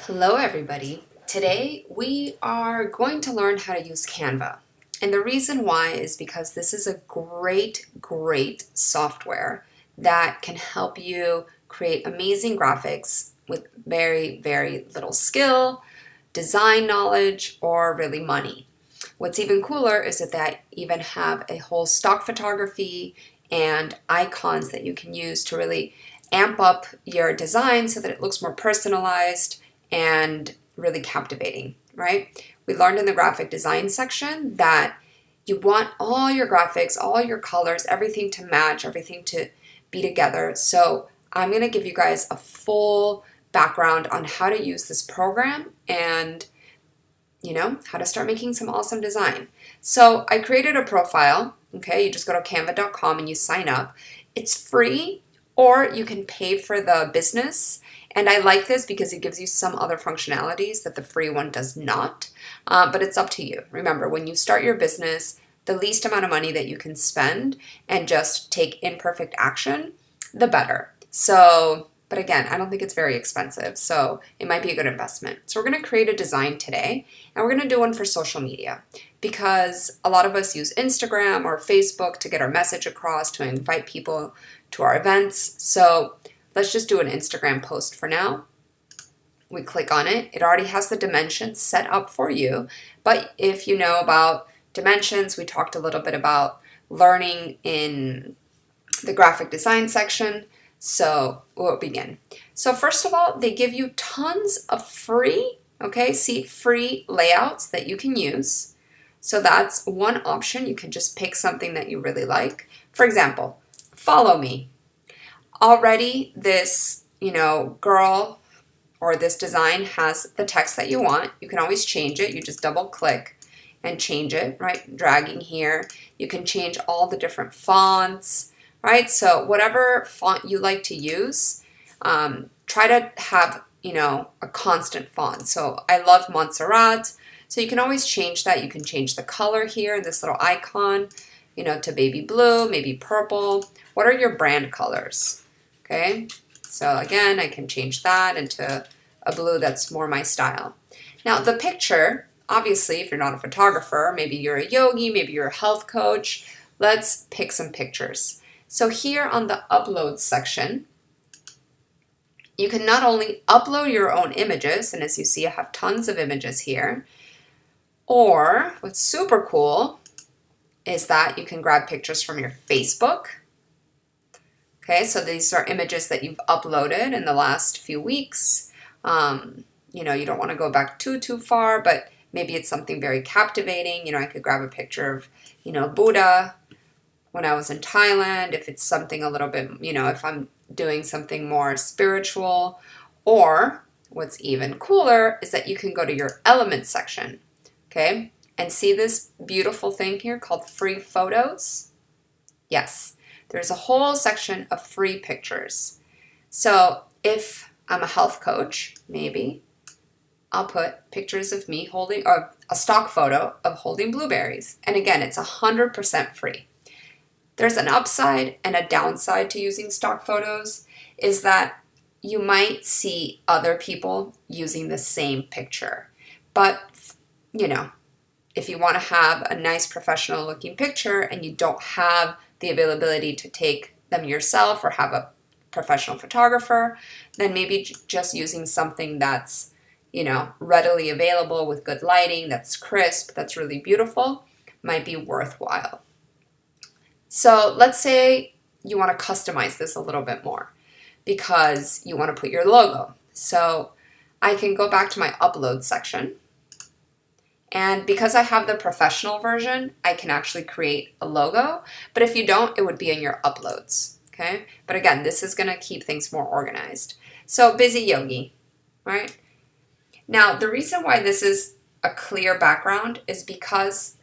Hello everybody. Today we are going to learn how to use Canva. And the reason why is because this is a great software that can help you create amazing graphics with very little skill, design knowledge, or really money. What's even cooler is that they even have a whole stock photography and icons that you can use to really amp up your design so that it looks more personalized and really captivating, right? We learned in the graphic design section that you want all your graphics, all your colors, everything to match, everything to be together. So I'm going to give you guys a full background on how to use this program and how to start making some awesome design. So I created a profile. Okay, you just go to canva.com and you sign up. It's free, or you can pay for the business. And I like this because it gives you some other functionalities that the free one does not. But it's up to you. Remember, when you start your business, the least amount of money that you can spend and just take imperfect action, the better. But again, I don't think it's very expensive, so it might be a good investment. So we're going to create a design today, and we're going to do one for social media because a lot of us use Instagram or Facebook to get our message across, to invite people to our events. So let's just do an Instagram post for now. We click on it. It already has the dimensions set up for you, but if you know about dimensions, we talked a little bit about learning in the graphic design section. So we'll begin. So first of all, they give you tons of free layouts that you can use. So that's one option. You can just pick something that you really like. For example, follow me. Already this, girl or this design has the text that you want. You can always change it. You just double click and change it, right? Dragging here. You can change all the different fonts. Right, so whatever font you like to use, try to have, a constant font. So I love Montserrat, so you can always change that. You can change the color here in this little icon, to baby blue, maybe purple. What are your brand colors? Okay, so again, I can change that into a blue that's more my style. Now the picture, obviously, if you're not a photographer, maybe you're a yogi, maybe you're a health coach, let's pick some pictures. So here on the upload section, you can not only upload your own images, and as you see, I have tons of images here, or what's super cool is that you can grab pictures from your Facebook. Okay, so these are images that you've uploaded in the last few weeks. You don't want to go back too far, but maybe it's something very captivating. I could grab a picture of, Buddha when I was in Thailand, if it's something a little bit, if I'm doing something more spiritual. Or what's even cooler is that you can go to your elements section, okay, and see this beautiful thing here called free photos. Yes, there's a whole section of free pictures. So if I'm a health coach, maybe I'll put pictures of me holding, or a stock photo of holding blueberries. And again, it's 100% free. There's an upside and a downside to using stock photos is that you might see other people using the same picture. But, if you want to have a nice professional looking picture and you don't have the availability to take them yourself or have a professional photographer, then maybe just using something that's, readily available with good lighting, that's crisp, that's really beautiful, might be worthwhile. So let's say you want to customize this a little bit more because you want to put your logo. So I can go back to my upload section. And because I have the professional version, I can actually create a logo. But if you don't, it would be in your uploads. Okay. But again, this is going to keep things more organized. So busy yogi, right? Now, the reason why this is a clear background is because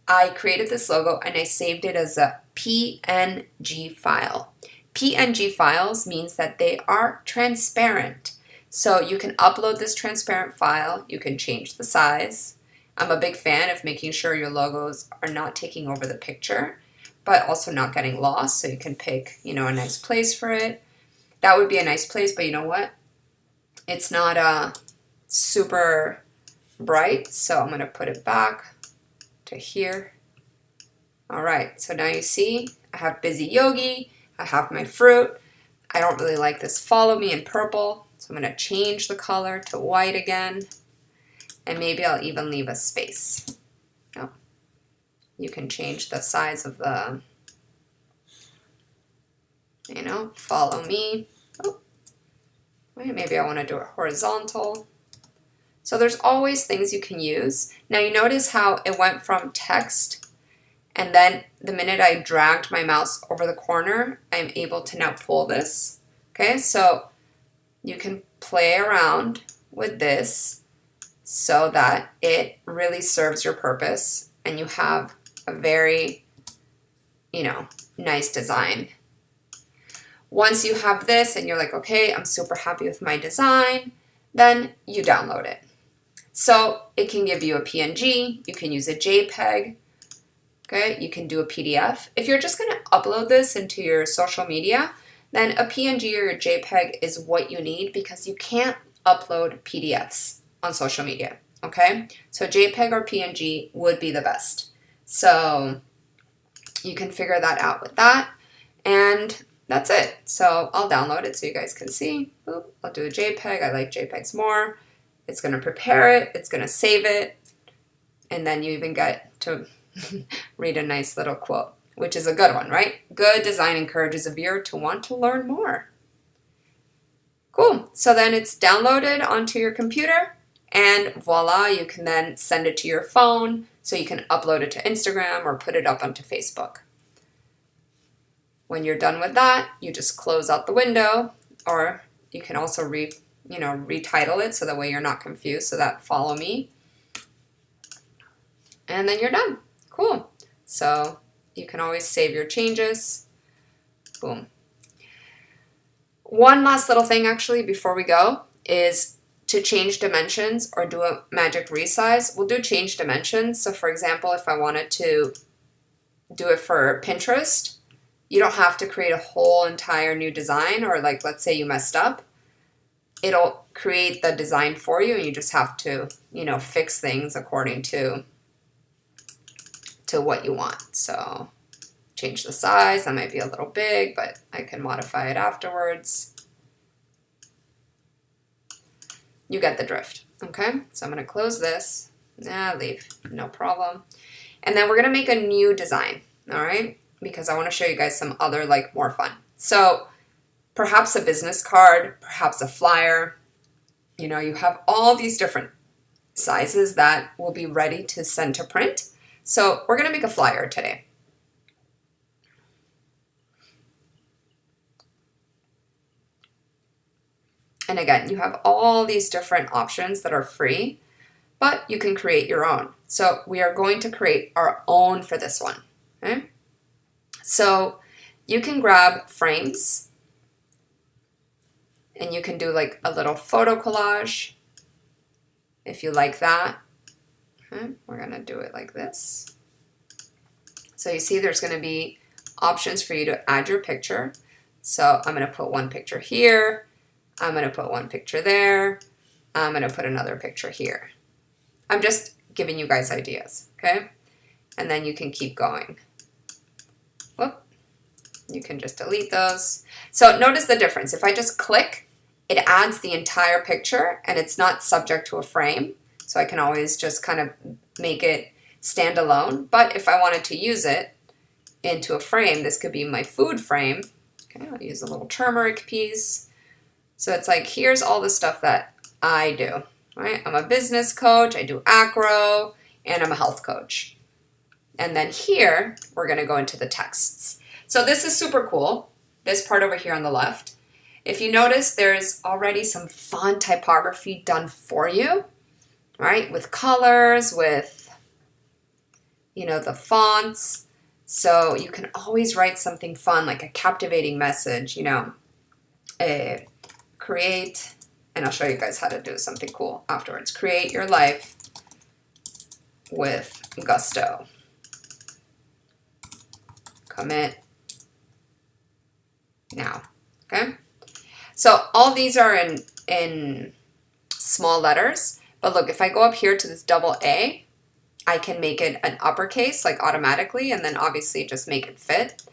I created this logo and I saved it as a PNG file. PNG files means that they are transparent. So you can upload this transparent file. You can change the size. I'm a big fan of making sure your logos are not taking over the picture, but also not getting lost. So you can pick, a nice place for it. That would be a nice place, but you know what? It's not super bright, so I'm going to put it back to here. All right, so now you see I have Busy Yogi, I have my fruit. I don't really like this follow me in purple, so I'm going to change the color to white again, and maybe I'll even leave a space. Oh, you can change the size of the, follow me. Oh, wait, maybe I want to do it horizontal. So there's always things you can use. Now you notice how it went from text, and then the minute I dragged my mouse over the corner, I'm able to now pull this. Okay, so you can play around with this so that it really serves your purpose and you have a very, nice design. Once you have this and you're like, okay, I'm super happy with my design, then you download it. So it can give you a PNG, you can use a JPEG, okay? You can do a PDF. If you're just going to upload this into your social media, then a PNG or a JPEG is what you need because you can't upload PDFs on social media, okay? So JPEG or PNG would be the best. So you can figure that out with that, and that's it. So I'll download it so you guys can see. Oop, I'll do a JPEG. I like JPEGs more. It's going to prepare it. It's going to save it. And then you even get to read a nice little quote, which is a good one, right? Good design encourages a viewer to want to learn more. Cool. So then it's downloaded onto your computer, and voila, you can then send it to your phone so you can upload it to Instagram or put it up onto Facebook. When you're done with that, you just close out the window, or you can also retitle it so that way you're not confused. So that follow me. And then you're done. Cool. So you can always save your changes. Boom. One last little thing actually before we go is to change dimensions or do a magic resize. We'll do change dimensions. So for example, if I wanted to do it for Pinterest, you don't have to create a whole entire new design, or like, let's say you messed up. It'll create the design for you and you just have to, fix things according to what you want. So change the size. That might be a little big, but I can modify it afterwards. You get the drift. Okay, so I'm going to close this. Leave. No problem. And then we're going to make a new design. All right, because I want to show you guys some other more fun. So perhaps a business card, perhaps a flyer. You have all these different sizes that will be ready to send to print. So we're going to make a flyer today. And again, you have all these different options that are free, but you can create your own. So we are going to create our own for this one. Okay? So you can grab frames and you can do a little photo collage if you like that. Okay? We're going to do it like this. So you see there's going to be options for you to add your picture. So I'm going to put one picture here. I'm going to put one picture there. I'm going to put another picture here. I'm just giving you guys ideas, okay? And then you can keep going. Whoop. You can just delete those. So notice the difference. If I just click, it adds the entire picture and it's not subject to a frame. So I can always just kind of make it stand alone. But if I wanted to use it into a frame, this could be my food frame. Okay, I'll use a little turmeric piece. So it's here's all the stuff that I do, right? I'm a business coach, I do acro, and I'm a health coach. And then here, we're going to go into the texts. So this is super cool, this part over here on the left. If you notice, there's already some fun typography done for you, right? With colors, with, the fonts. So you can always write something fun, like a captivating message, create, and I'll show you guys how to do something cool afterwards. Create your life with gusto. Commit now. Okay? So all these are in small letters. But look, if I go up here to this double A, I can make it an uppercase like automatically, and then obviously just make it fit.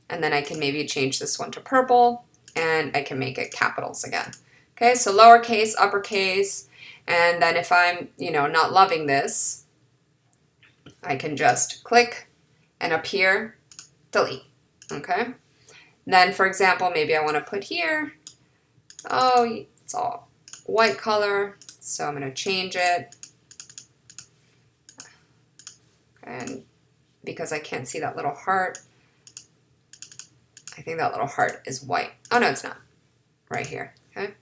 And then I can maybe change this one to purple, and I can make it capitals again. Okay, so lowercase, uppercase, and then if I'm, not loving this, I can just click, and up here, delete, okay? Then, for example, maybe I want to put here, oh, it's all white color, so I'm going to change it. And because I can't see that little heart, I think that little heart is white. Oh, no, it's not. Right here, okay?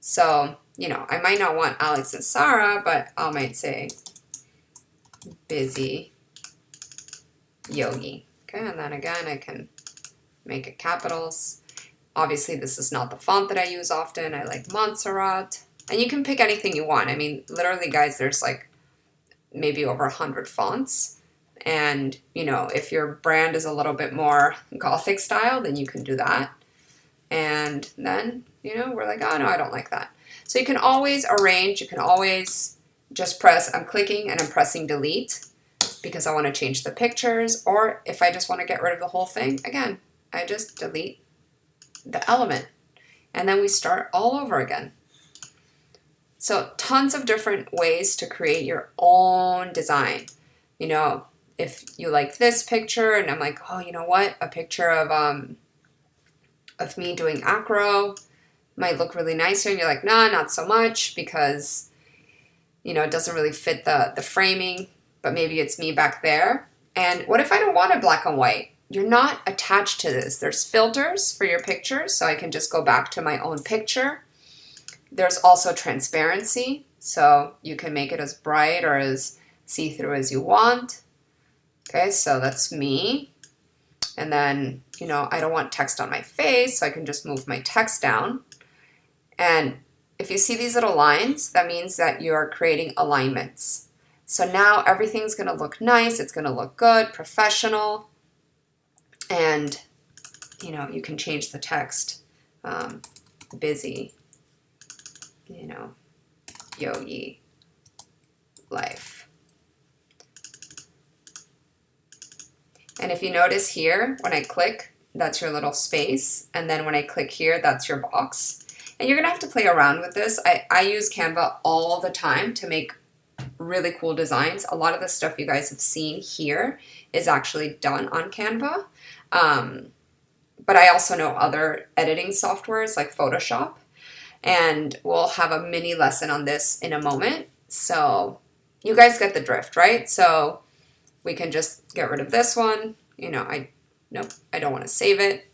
So, I might not want Alex and Sarah, but I might say busy yogi. Okay, and then again, I can make it capitals. Obviously, this is not the font that I use often. I like Montserrat. And you can pick anything you want. I mean, literally, guys, there's like maybe over 100 fonts. And, if your brand is a little bit more Gothic style, then you can do that. And then, we're like, oh, no, I don't like that. So you can always arrange. You can always just press, I'm clicking and I'm pressing delete because I want to change the pictures. Or if I just want to get rid of the whole thing, again, I just delete the element. And then we start all over again. So tons of different ways to create your own design. If you like this picture and I'm like, oh, you know what? A picture of me doing acro might look really nicer. And you're like, nah, not so much because, it doesn't really fit the framing, but maybe it's me back there. And what if I don't want it black and white? You're not attached to this. There's filters for your pictures, so I can just go back to my own picture. There's also transparency, so you can make it as bright or as see-through as you want. Okay, so that's me. And then, I don't want text on my face, so I can just move my text down. And if you see these little lines, that means that you're creating alignments. So now everything's going to look nice. It's going to look good, professional. And, you can change the text. Busy, yogi life. And if you notice here, when I click, that's your little space. And then when I click here, that's your box. And you're going to have to play around with this. I use Canva all the time to make really cool designs. A lot of the stuff you guys have seen here is actually done on Canva. But I also know other editing softwares like Photoshop. And we'll have a mini lesson on this in a moment. So you guys get the drift, right? So we can just get rid of this one. Nope, I don't want to save it.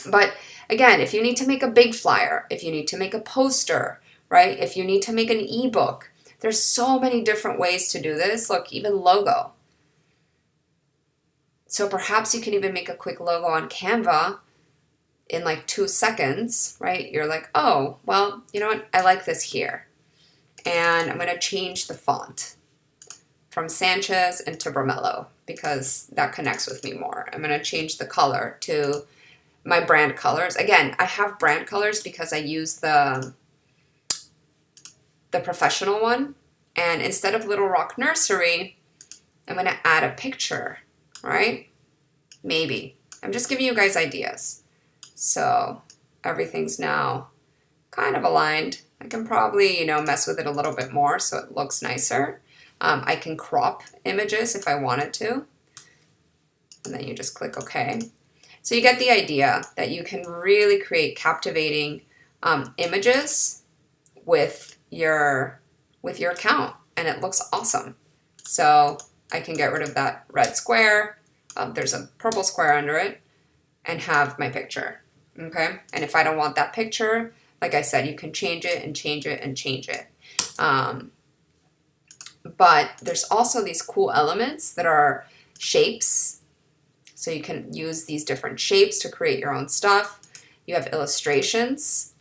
But again, if you need to make a big flyer, if you need to make a poster, right? If you need to make an ebook, there's so many different ways to do this. Look, even logo. So perhaps you can even make a quick logo on Canva in like 2 seconds, right? You're like, oh, well, you know what? I like this here. And I'm going to change the font from Sanchez into Bramello because that connects with me more. I'm going to change the color to my brand colors. Again, I have brand colors because I use the professional one. And instead of Little Rock Nursery, I'm going to add a picture, right? Maybe. I'm just giving you guys ideas. So everything's now kind of aligned. I can probably, mess with it a little bit more so it looks nicer. I can crop images if I wanted to. And then you just click OK. So you get the idea that you can really create captivating images with your account, and it looks awesome. So I can get rid of that red square. There's a purple square under it, and have my picture. Okay, and if I don't want that picture, like I said, you can change it and change it and change it. But there's also these cool elements that are shapes. So you can use these different shapes to create your own stuff. You have illustrations.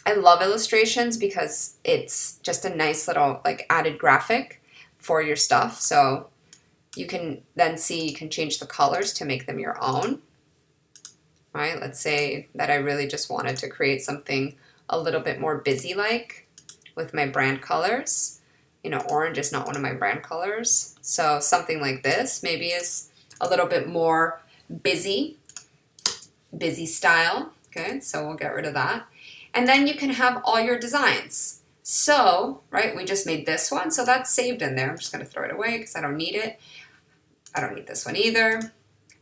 I love illustrations because it's just a nice little added graphic for your stuff. So you can then see, you can change the colors to make them your own. Right? Let's say that I really just wanted to create something a little bit more busy-like with my brand colors. You know, orange is not one of my brand colors. So something like this maybe is a little bit more busy style. Okay, so we'll get rid of that. And then you can have all your designs. So, right, we just made this one, so that's saved in there. I'm just gonna throw it away because I don't need it. I don't need this one either.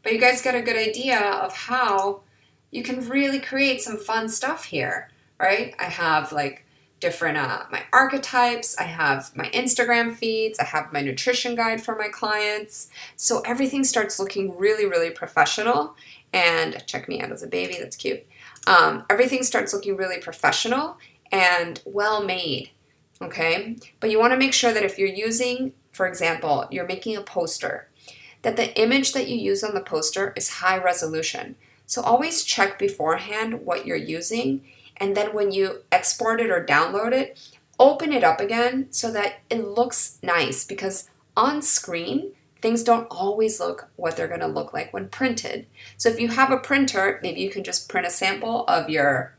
But you guys get a good idea of how you can really create some fun stuff here, right? I have like different, my archetypes, I have my Instagram feeds, I have my nutrition guide for my clients. So everything starts looking really, really professional. And check me out as a baby, that's cute. Everything starts looking really professional and well made, okay? But you wanna make sure that if you're using, for example, you're making a poster, that the image that you use on the poster is high resolution. So always check beforehand what you're using, and then when you export it or download it, open it up again so that it looks nice, because on screen, things don't always look what they're gonna look like when printed. So if you have a printer, maybe you can just print a sample of your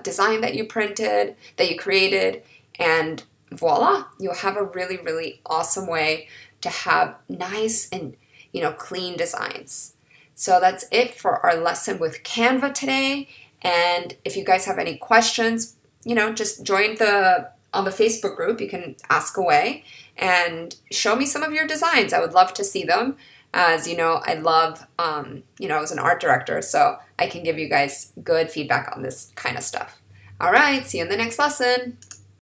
design that you printed, that you created, and voila, you'll have a really, really awesome way to have nice and, you know, clean designs. So that's it for our lesson with Canva today. And if you guys have any questions, you know, just join on the Facebook group. You can ask away and show me some of your designs. I would love to see them. As you know, I love, you know, I was an art director, so I can give you guys good feedback on this kind of stuff. All right, see you in the next lesson.